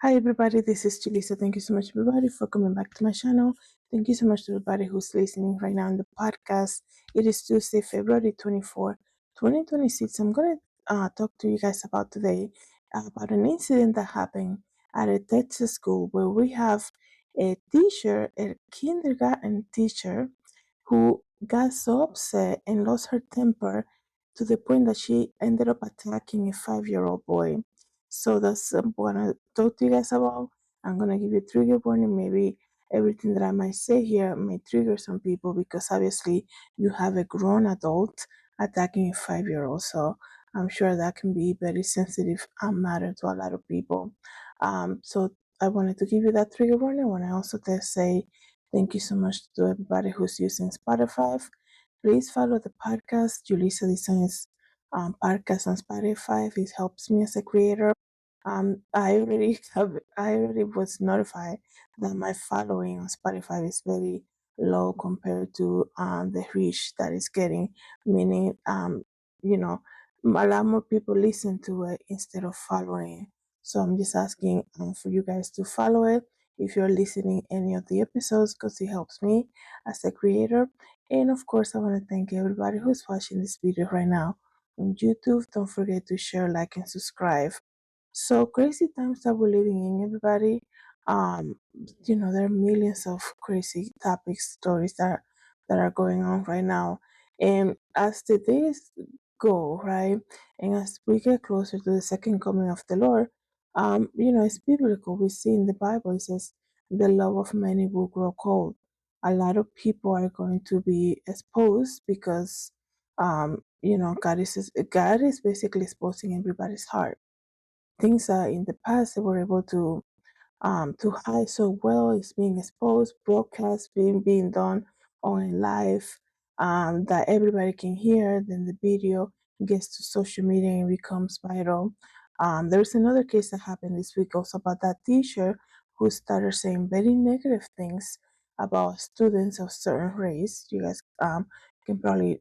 Hi everybody, this is Julissa. Thank you so much everybody for coming back to my channel. Thank you so much to everybody who's listening right now in the podcast. It is Tuesday, February 24, 2026. I'm going to talk to you guys about today about an incident that happened at a Texas school where we have a teacher, a kindergarten teacher, who got so upset and lost her temper to the point that she ended up attacking a 5-year-old boy. So that's what I'm gonna talk to you guys about. I'm gonna give you a trigger warning. Maybe everything that I might say here may trigger some people because obviously you have a grown adult attacking a 5-year-old. So I'm sure that can be very sensitive matter to a lot of people. So I wanted to give you that trigger warning. I want to also say thank you so much to everybody who's using Spotify. Please follow the podcast, JulissaDesigns podcast on Spotify. It helps me as a creator. I already was notified that my following on Spotify is very low compared to the reach that it's getting, meaning you know a lot more people listen to it instead of following it. So I'm just asking for you guys to follow it if you're listening any of the episodes because it helps me as a creator. And of course, I want to thank everybody who's watching this video right now on YouTube. Don't forget to share, like, and subscribe. So crazy times that we're living in, everybody. Um, there are millions of crazy topics, stories that are going on right now. And as the days go, right, and as we get closer to the second coming of the Lord, it's biblical. We see in the Bible it says the love of many will grow cold. A lot of people are going to be exposed because God is basically exposing everybody's heart. Things that in the past they were able to hide so well is being exposed, broadcast being done on live, that everybody can hear. Then the video gets to social media and becomes viral. There's another case that happened this week also about that teacher who started saying very negative things about students of certain race. You guys can probably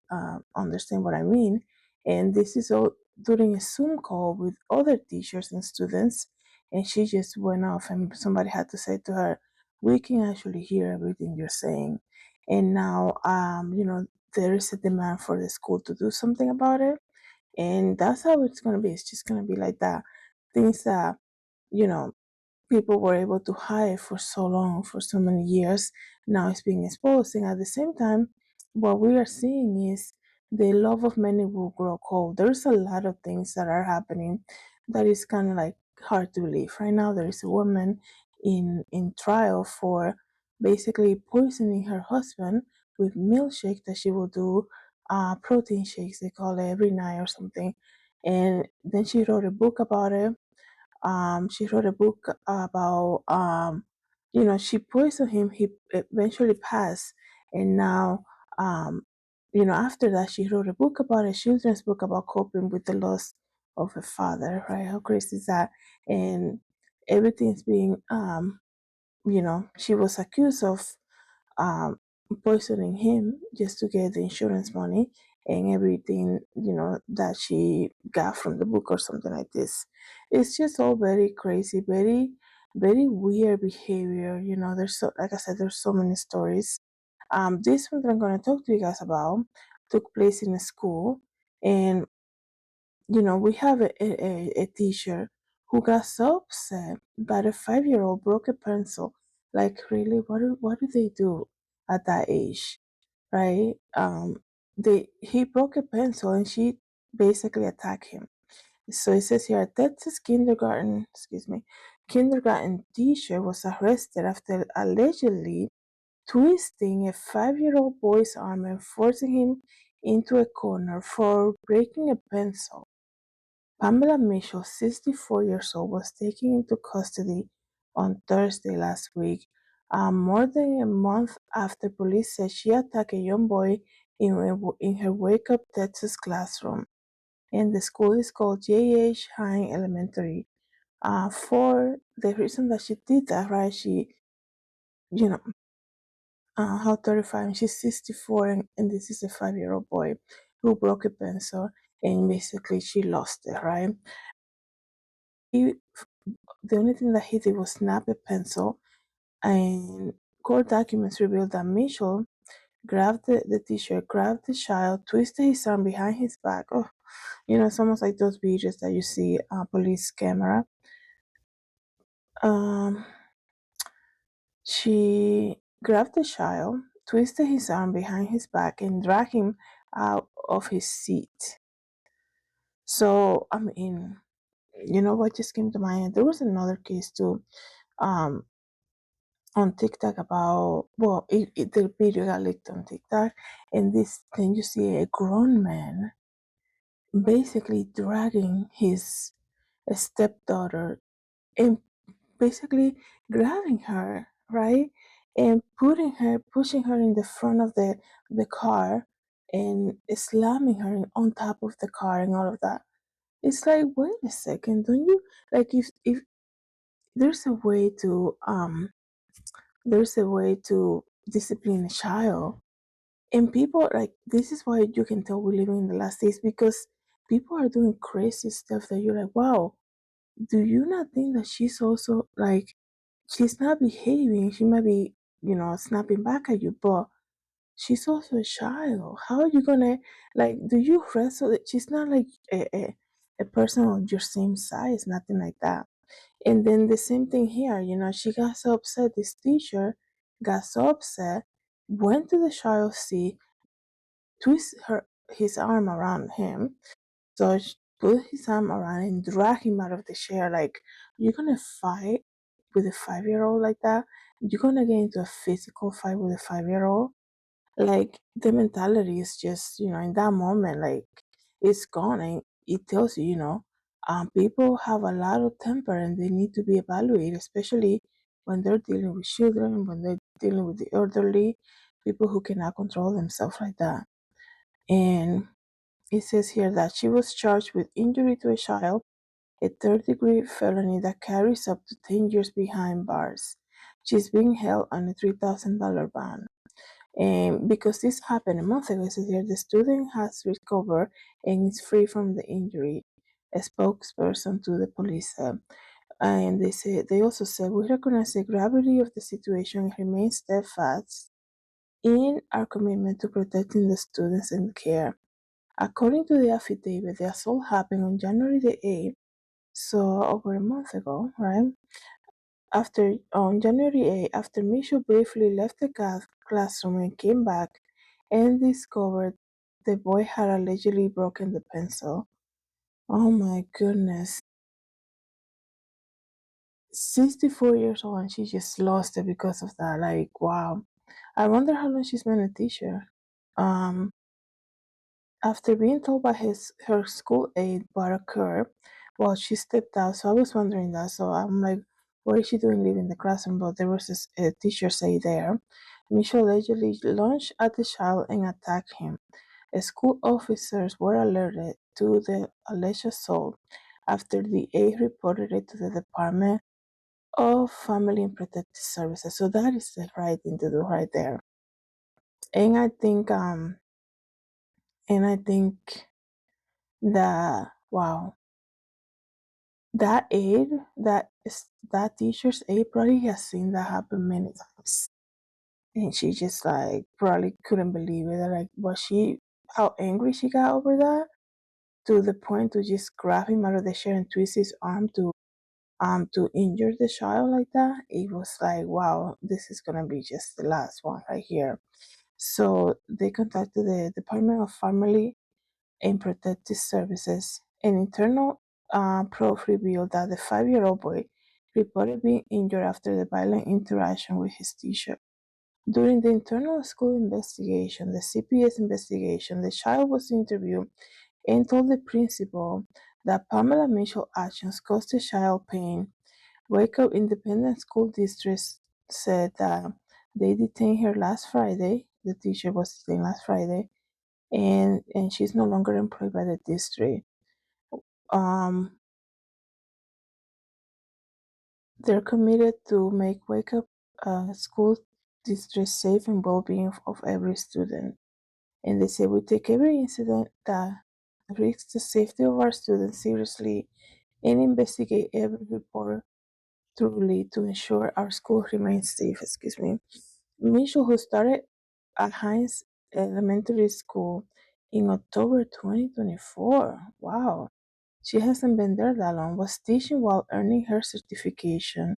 understand what I mean. And this is all during a Zoom call with other teachers and students, and she just went off and somebody had to say to her, we can actually hear everything you're saying. And now there is a demand for the school to do something about it, and that's how it's going to be. It's just going to be like that. Things that you know people were able to hide for so long, for so many years, now it's being exposed. And at the same time, what we are seeing is the love of many will grow cold. There's a lot of things that are happening that is kind of like hard to believe. Right now, there is a woman in trial for basically poisoning her husband with milkshake that she will do, protein shakes, they call it, every night or something. And then she wrote a book about it. She wrote a book about, she poisoned him. He eventually passed. And now, after that, she wrote a book about a children's book about coping with the loss of a father, right? How crazy is that? And everything's being, she was accused of um, poisoning him just to get the insurance money and everything, that she got from the book or something like this. It's just all very crazy, very, very weird behavior. Like I said, there's so many stories. This one that I'm going to talk to you guys about took place in a school, and we have a teacher who got so upset that a 5-year-old broke a pencil. Like, really, what do they do at that age, right? He broke a pencil and she basically attacked him. So it says here, Texas kindergarten teacher was arrested after allegedly twisting a 5-year-old boy's arm and forcing him into a corner for breaking a pencil. Pamela Mitchell, 64 years old, was taken into custody on Thursday last week, more than a month after police said she attacked a young boy in her Wake Up, Texas classroom. And the school is called J.H. Hine Elementary. For the reason that she did that, right? You know, how terrifying. She's 64, and this is a 5-year-old boy who broke a pencil, and basically she lost it, right? the only thing that he did was snap a pencil, and court documents revealed that Mitchell grabbed the teacher, grabbed the child, twisted his arm behind his back. Oh, it's almost like those videos that you see on police camera. Um, she grabbed the child, twisted his arm behind his back, and dragged him out of his seat. So, I mean, you know what just came to mind? There was another case too, um, on TikTok about, well, the video got leaked on TikTok, and then you see a grown man basically dragging his stepdaughter and basically grabbing her, right? And pushing her in the front of the car and slamming her on top of the car and all of that. It's like, wait a second, don't you like if there's a way to discipline a child, and people like this is why you can tell we're living in the last days, because people are doing crazy stuff that you're like, wow, do you not think that she's also like, she's not behaving, she might be, snapping back at you, but she's also a child. How are you gonna, like, do you wrestle it? She's not like a person of your same size, nothing like that. And then the same thing here, she got so upset, this teacher got so upset, went to the child's seat, twist his arm around him. So she put his arm around and drag him out of the chair. Like, you're gonna fight with a 5-year-old like that? You're gonna get into a physical fight with a 5-year-old? Like, the mentality is just, in that moment, like, it's gone. And it tells you, people have a lot of temper and they need to be evaluated, especially when they're dealing with children, when they're dealing with the elderly, people who cannot control themselves like that. And it says here that she was charged with injury to a child, a third-degree felony that carries up to 10 years behind bars. She's being held on a $3,000 bond. And because this happened a month ago, it says here the student has recovered and is free from the injury. A spokesperson to the police said. And they also said, we recognize the gravity of the situation and remain steadfast in our commitment to protecting the students and care. According to the affidavit, the assault happened on January the 8th, so over a month ago, right? On January 8th, after Misha briefly left the classroom and came back and discovered the boy had allegedly broken the pencil. Oh my goodness. 64 years old and she just lost it because of that. Like, wow. I wonder how long she's been a teacher. Um, After being told by her school aide what occurred, well, she stepped out. So I was wondering that. So I'm like, what is she doing leaving the classroom? But there was a teacher say there. Michelle allegedly lunged at the child and attacked him. School officers were alerted to the alleged assault after the aide reported it to the Department of Family and Protective Services. So that is the right thing to do right there. And I think that, wow, that aide, that teacher's aide probably has seen that happen many times. And she just like probably couldn't believe it. Like, how angry she got over that, to the point to just grab him out of the chair and twist his arm to injure the child like that. It was like, wow, this is gonna be just the last one right here. So they contacted the Department of Family and Protective Services. An internal probe revealed that the 5-year-old boy reported being injured after the violent interaction with his teacher. During the internal school investigation, the CPS investigation, the child was interviewed and told the principal that Pamela Mitchell's actions caused the child pain. Wake Up Independent School District said that they detained her last Friday. The teacher was detained last Friday, and she's no longer employed by the district. Um, they're committed to make Wake Up School District safe and well-being of every student. And they say we take every incident that risks the safety of our students seriously and investigate every report truly to ensure our school remains safe. Excuse me. Mitchell, who started at Hines Elementary School in October 2024. Wow. She hasn't been there that long, was teaching while earning her certification.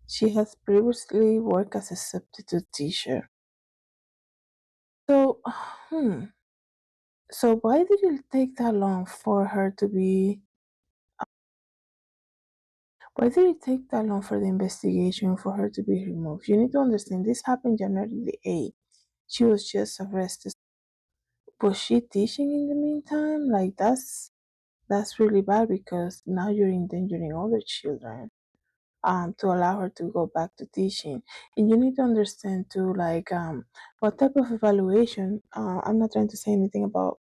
She has previously worked as a substitute teacher. So, so why did it take that long for her to be? Why did it take that long for the investigation for her to be removed? You need to understand this happened January the 8th. She was just arrested. Was she teaching in the meantime? Like that's really bad because now you're endangering other children. To allow her to go back to teaching. And you need to understand too, like what type of evaluation. I'm not trying to say anything about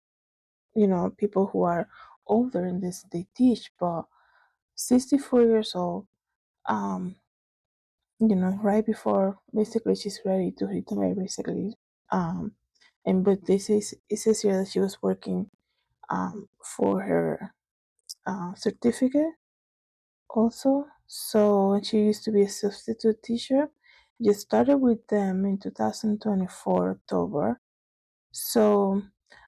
people who are older in this they teach, but 64 years old, um, right before basically she's ready to retire, basically. Um, and but this is it says here that she was working for her certificate also. So she used to be a substitute teacher. Just started with them in 2024 October. So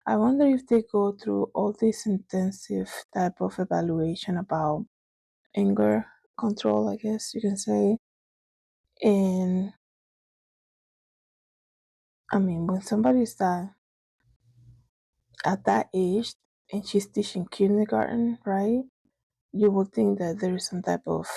I wonder if they go through all this intensive type of evaluation about anger control, I guess you can say. And I mean, when somebody's that at that age and she's teaching kindergarten, right? You would think that there is some type of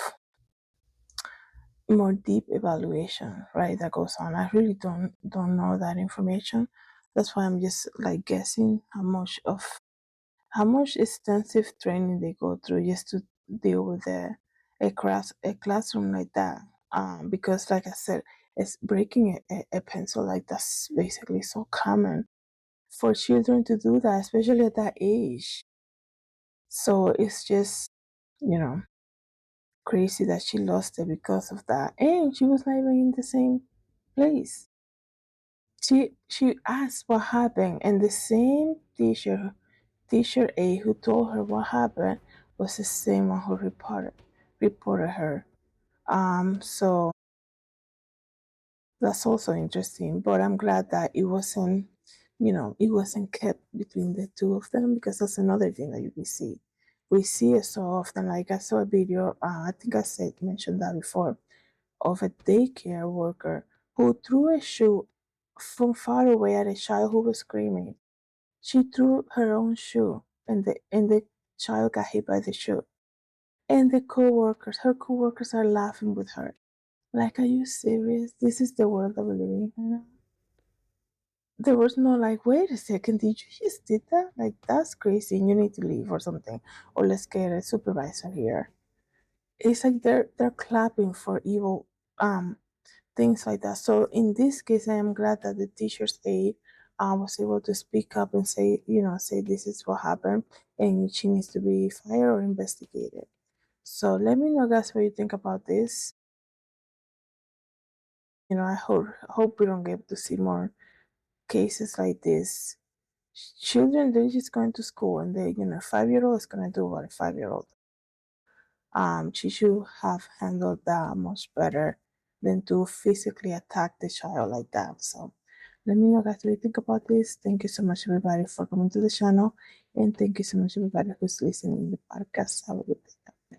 more deep evaluation, right, that goes on. I really don't know that information. That's why I'm just like guessing how much extensive training they go through just to deal with a classroom like that. Because like I said, it's breaking a pencil, like that's basically so common for children to do that, especially at that age. So it's just, you know, crazy that she lost it because of that. And she was not even in the same place. She asked what happened, and the same teacher A who told her what happened was the same one who reported her. So that's also interesting. But I'm glad that it wasn't kept between the two of them because that's another thing that you can see. We see it so often. Like I saw a video, I think I said mentioned that before, of a daycare worker who threw a shoe from far away at a child who was screaming. She threw her own shoe, and the child got hit by the shoe. And her coworkers are laughing with her. Like, are you serious? This is the world that we live in right now. There was no like, wait a second, did you just did that? Like, that's crazy. And you need to leave or something, or let's get a supervisor here. It's like they're clapping for evil things like that. So in this case, I am glad that the teacher's aide was able to speak up and say, say this is what happened and she needs to be fired or investigated. So let me know, guys, what you think about this. I hope we don't get to see more cases like this. Children, they're just going to school and they, 5-year-old is gonna do what a 5-year-old. She should have handled that much better than to physically attack the child like that. So let me know, guys, what you think about this. Thank you so much, everybody, for coming to the channel. And thank you so much, everybody who's listening to the podcast. Have a good day.